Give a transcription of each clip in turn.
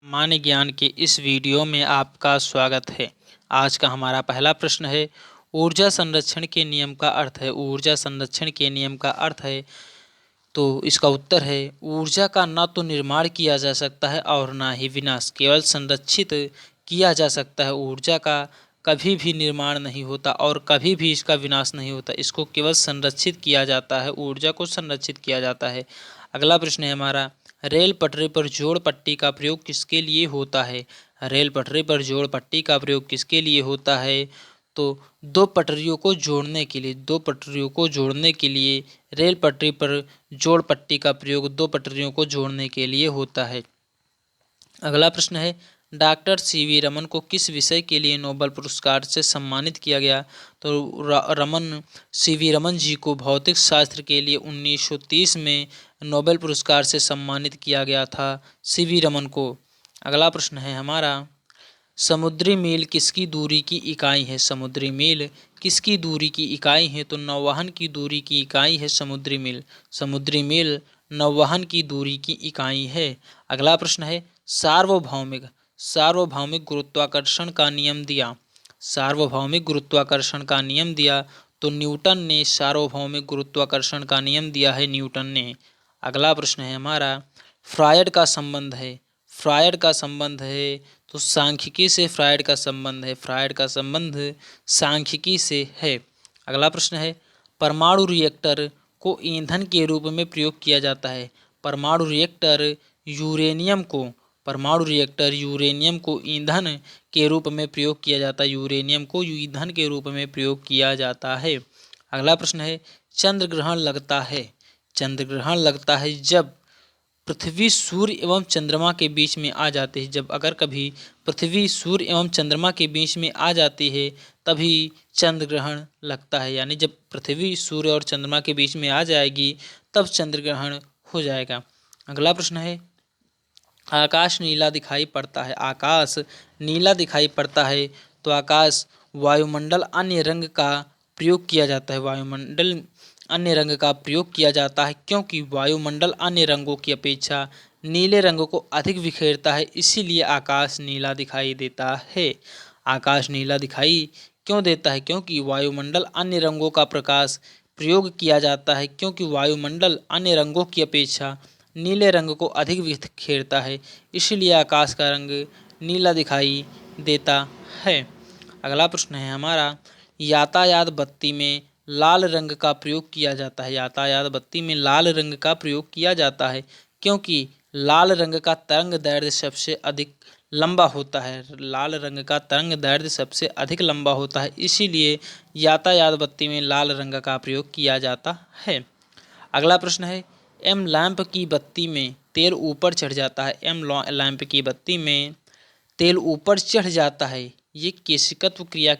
सामान्य ज्ञान के इस वीडियो में आपका स्वागत है। आज का हमारा पहला प्रश्न है, ऊर्जा संरक्षण के नियम का अर्थ है। ऊर्जा संरक्षण के नियम का अर्थ है, तो इसका उत्तर है, ऊर्जा का ना तो निर्माण किया जा सकता है और ना ही विनाश, केवल संरक्षित किया जा सकता है। ऊर्जा का कभी भी निर्माण नहीं होता और कभी भी इसका विनाश नहीं होता। इसको केवल संरक्षित किया जाता है, ऊर्जा को संरक्षित किया जाता है। अगला प्रश्न है हमारा, रेल पटरी पर जोड़ पट्टी का प्रयोग किसके लिए होता है। रेल पटरी पर जोड़ पट्टी का प्रयोग किसके लिए होता है, तो दो पटरियों को जोड़ने के लिए। दो पटरियों को जोड़ने के लिए रेल पटरी पर जोड़ पट्टी का प्रयोग दो पटरियों को जोड़ने के लिए होता है। अगला प्रश्न है, डॉक्टर सीवी रमन को किस विषय के लिए नोबेल पुरस्कार से सम्मानित किया गया। तो सीवी रमन जी को भौतिक शास्त्र के लिए 1930 में नोबेल पुरस्कार से सम्मानित किया गया था, सीवी रमन को। अगला प्रश्न है हमारा, समुद्री मील किसकी दूरी की इकाई है। समुद्री मील किसकी दूरी की इकाई है, तो नौवहन की दूरी की इकाई है समुद्री मील। समुद्री मील नौवहन की दूरी की इकाई है। अगला प्रश्न है, सार्वभौमिक सार्वभौमिक गुरुत्वाकर्षण का नियम दिया। सार्वभौमिक गुरुत्वाकर्षण का नियम दिया, तो न्यूटन ने सार्वभौमिक गुरुत्वाकर्षण का नियम दिया है, न्यूटन ने। अगला प्रश्न है हमारा, फ्रायड का संबंध है। फ्रायड का संबंध है, तो सांख्यिकी से फ्रायड का संबंध है। फ्रायड का संबंध सांख्यिकी से है। अगला प्रश्न है, परमाणु रिएक्टर को ईंधन के रूप में प्रयोग किया जाता है। परमाणु रिएक्टर यूरेनियम को परमाणु रिएक्टर यूरेनियम को ईंधन के रूप में प्रयोग किया जाता है। यूरेनियम को ईंधन के रूप में प्रयोग किया जाता है। अगला प्रश्न है, चंद्र ग्रहण लगता है। चंद्र ग्रहण लगता है जब पृथ्वी सूर्य एवं चंद्रमा के बीच में आ जाती है। जब अगर कभी पृथ्वी सूर्य एवं चंद्रमा के बीच में आ जाती है, तभी चंद्र ग्रहण लगता है। यानी जब पृथ्वी सूर्य और चंद्रमा के बीच में आ जाएगी, तब चंद्र ग्रहण हो जाएगा। अगला प्रश्न है, आकाश नीला दिखाई पड़ता है। आकाश नीला दिखाई पड़ता है, तो आकाश वायुमंडल अन्य रंग का प्रयोग किया जाता है। वायुमंडल अन्य रंग का प्रयोग किया जाता है, क्योंकि वायुमंडल अन्य रंगों की अपेक्षा नीले रंग को अधिक बिखेरता है, इसीलिए आकाश नीला दिखाई देता है। आकाश नीला दिखाई क्यों देता है, क्योंकि वायुमंडल अन्य रंगों का प्रकाश प्रयोग किया जाता है, क्योंकि वायुमंडल अन्य रंगों की अपेक्षा नीले रंग को अधिक बिखेरता है, इसलिए आकाश का रंग नीला दिखाई देता है। अगला प्रश्न है हमारा, यातायात बत्ती में लाल रंग का प्रयोग किया जाता है। यातायात बत्ती में लाल रंग का प्रयोग किया जाता है, क्योंकि लाल रंग का तरंग दैर्ध्य सबसे अधिक लंबा होता है। लाल रंग का तरंग दैर्ध्य सबसे अधिक लंबा होता है, इसीलिए यातायात बत्ती में लाल रंग का प्रयोग किया जाता है। अगला प्रश्न है, एम लैंप की बत्ती में तेल ऊपर चढ़ जाता है। एम लैंप की बत्ती में तेल ऊपर चढ़ जाता है, ये केशिकत्व क्रिया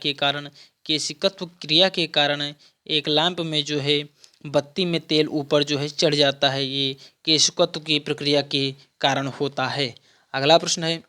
के कारण एक लैंप में जो है बत्ती में तेल ऊपर जो है चढ़ जाता है, ये केशिकत्व की प्रक्रिया के कारण होता है। अगला प्रश्न है,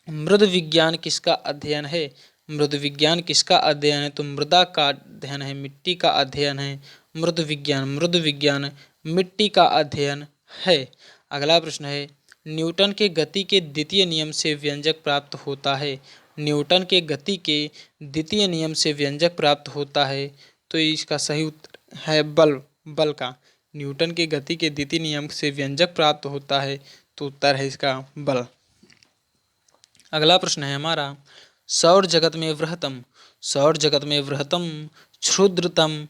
मृद विज्ञान किसका अध्ययन है। मृद विज्ञान किसका अध्ययन है, तो मृदा का अध्ययन है, मिट्टी का अध्ययन है मृद विज्ञान। मृद विज्ञान मिट्टी का अध्ययन है। अगला प्रश्न है, न्यूटन के गति के द्वितीय नियम से व्यंजक प्राप्त होता है। न्यूटन के गति के द्वितीय नियम से व्यंजक प्राप्त होता है, तो इसका सही उत्तर है बल का। न्यूटन के गति के द्वितीय नियम से व्यंजक प्राप्त होता है, तो उत्तर है इसका बल। अगला प्रश्न है हमारा, सौर जगत में वृहत्तम क्षुद्रतम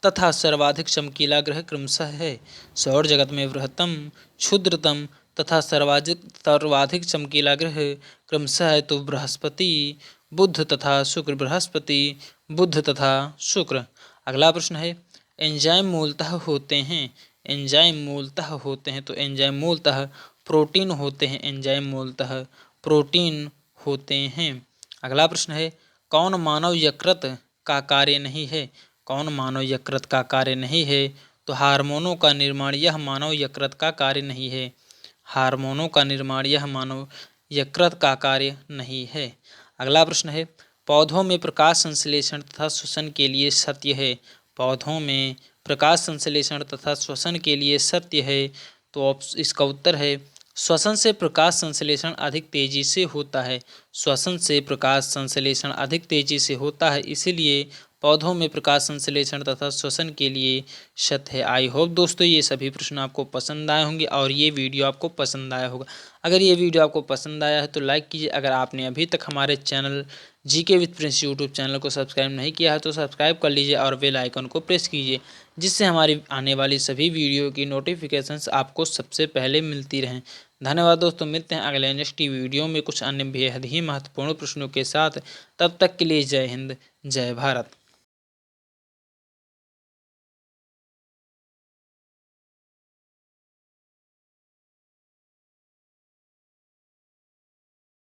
तथा सर्वाधिक चमकीला ग्रह क्रमशः है। सौर जगत में वृहत्तम क्षुद्रतम तथा सर्वाधिक चमकीला ग्रह क्रमशः है, तो बृहस्पति बुध तथा शुक्र। बृहस्पति बुध तथा शुक्र। अगला प्रश्न है, एंजाइम मूलतः होते हैं। एंजाइम मूलतः होते हैं, तो एंजाइम मूलतः प्रोटीन होते हैं। एंजाइम मूलतः प्रोटीन होते हैं। अगला प्रश्न है, कौन मानव यकृत का कार्य नहीं है। कौन मानव यकृत का कार्य नहीं है, तो हार्मोनों का निर्माण यह मानव यकृत का कार्य नहीं है। हार्मोनों का निर्माण यह मानव यकृत का कार्य नहीं है। अगला प्रश्न है, पौधों में प्रकाश संश्लेषण तथा श्वसन के लिए सत्य है। पौधों में प्रकाश संश्लेषण तथा श्वसन के लिए सत्य है, तो इसका उत्तर है श्वसन से प्रकाश संश्लेषण अधिक तेजी से होता है। श्वसन से प्रकाश संश्लेषण अधिक तेजी से होता है, इसीलिए पौधों में प्रकाश संश्लेषण तथा श्वसन के लिए शत है। आई होप दोस्तों ये सभी प्रश्न आपको पसंद आए होंगे और ये वीडियो आपको पसंद आया होगा। अगर ये वीडियो आपको पसंद आया है तो लाइक कीजिए। अगर आपने अभी तक हमारे channel GK with Prince YouTube channel को सब्सक्राइब नहीं किया है तो सब्सक्राइब कर लीजिए और बेल आइकन को प्रेस कीजिए, जिससे हमारी आने वाली सभी वीडियो की नोटिफिकेशंस आपको सबसे पहले मिलती रहें। धन्यवाद दोस्तों, मिलते हैं अगले नेक्स्ट वीडियो में कुछ अन्य बेहद ही महत्वपूर्ण प्रश्नों के साथ। तब तक के लिए जय हिंद, जय भारत।